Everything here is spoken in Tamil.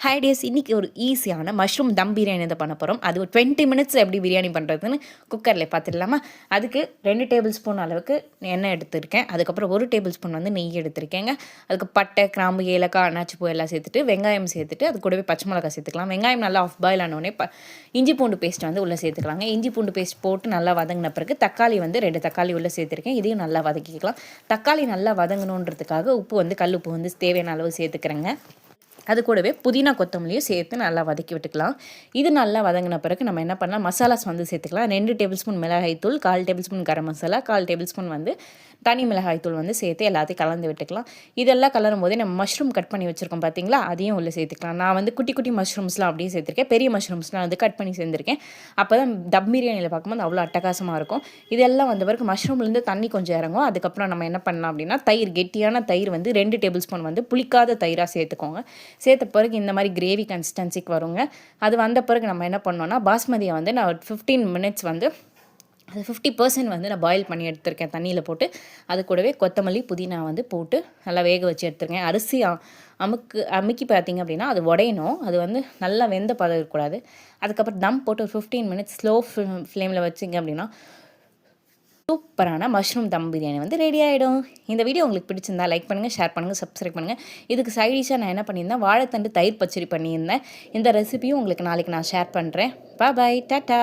ஹாய் டேஸ், இன்றைக்கி ஒரு ஈஸியான மஷ்ரூம் தம் பிரியாணி தான் பண்ண போகிறோம். அது ஒரு 20 மினிட்ஸ் எப்படி பிரியாணி பண்ணுறதுன்னு குக்கரில் பார்த்துடலாமா? அதுக்கு 2 டேபிள் ஸ்பூன் அளவுக்கு எண்ணெய் எடுத்துருக்கேன். அதுக்கப்புறம் 1 டேபிள் ஸ்பூன் வந்து நெய் எடுத்திருக்கேங்க. அதுக்கு பட்டை, கிராம்பு, ஏலக்காய், அன்னாச்சிப்பூ எல்லாம் சேர்த்துட்டு வெங்காயம் சேர்த்துட்டு அது கூடவே பச்சை மிளகாய் சேர்த்துக்கலாம். வெங்காயம் நல்லா ஆஃப் பாயில் ஆனோடனே இஞ்சி பூண்டு பேஸ்ட் வந்து உள்ளே சேர்த்துக்கலாங்க. இஞ்சி பூண்டு பேஸ்ட் போட்டு நல்லா வதங்கின பிறகு தக்காளி வந்து 2 தக்காளி உள்ளே சேர்த்துருக்கேன். இதையும் நல்லா வதக்கிக்கலாம். தக்காளி நல்லா வதங்கணுன்றதுக்காக உப்பு வந்து கல் உப்பு வந்து தேவையான அளவு சேர்த்துக்கிறேங்க. அது கூடவே புதினா கொத்தமல்லியும் சேர்த்து நல்லா வதக்கி விட்டுக்கலாம். இது நல்லா வதங்கின பிறகு நம்ம என்ன பண்ணலாம், மசாலாஸ் வந்து சேர்த்துக்கலாம். 2 டேபிள் ஸ்பூன் மிளகாய்த்தூள், 1/4 table spoon garam masala, 1/4 table spoon வந்து தனி மிளகாய்த்தூள் வந்து சேர்த்து எல்லாத்தையும் கலந்து விட்டுக்கலாம். இதெல்லாம் கலரும் போதே நம்ம மஷ்ரூம் கட் பண்ணி வச்சுருக்கோம் பார்த்தீங்களா, அதையும் உள்ளே சேர்த்துக்கலாம். நான் வந்து குட்டி குட்டி மஷ்ரூம்ஸ்லாம் அப்படியே சேர்த்துருக்கேன். பெரிய மஷ்ரூம்ஸ்லாம் வந்து கட் பண்ணி சேர்ந்துருக்கேன். அப்போ தான் தம் பிரியாணியில் பார்க்கும்போது அவ்வளோ அட்டகாசமாக இருக்கும். இதெல்லாம் வந்த பிறகு மஷ்ரூம்லேருந்து தண்ணி கொஞ்சம் இறங்கும். அதுக்கப்புறம் நம்ம என்ன பண்ணலாம் அப்படின்னா, தயிர், கெட்டியான தயிர் வந்து 2 டேபிள் ஸ்பூன் வந்து புளிக்காத தயிராக சேர்த்துக்கோங்க. சேர்த்த பிறகு இந்த மாதிரி கிரேவி கன்சிஸ்டன்சிக்கு வருங்க. அது வந்த பிறகு நம்ம என்ன பண்ணோன்னா, பாஸ்மதியை வந்து நான் 15 மினிட்ஸ் வந்து அது 50% வந்து நான் பாயில் பண்ணி எடுத்திருக்கேன் தண்ணியில் போட்டு. அது கூடவே கொத்தமல்லி, புதினா வந்து போட்டு நல்லா வேக வச்சு எடுத்துருக்கேன். அரிசி அமுக்கி பார்த்தீங்க அப்படின்னா அது உடையணும். அது வந்து நல்லா வெந்த பதம் இருக்கக்கூடாது. அதுக்கப்புறம் தம் போட்டு ஒரு 15 மினிட்ஸ் ஸ்லோ ஃப்ளேமில் வச்சிங்க அப்படின்னா சூப்பரான மஷ்ரூம் தம் பிரியாணி வந்து ரெடி ஆகிடும். இந்த வீடியோ உங்களுக்கு பிடிச்சிருந்தா லைக் பண்ணுங்கள், ஷேர் பண்ணுங்கள், சப்ஸ்கிரைப் பண்ணுங்கள். இதுக்கு சைடிஷாக நான் என்ன பண்ணியிருந்தேன், வாழைத்தண்டு தயிர் பச்சடி பண்ணியிருந்தேன். இந்த ரெசிபியும் உங்களுக்கு நாளைக்கு நான் ஷேர் பண்ணுறேன். பாய், டாட்டா.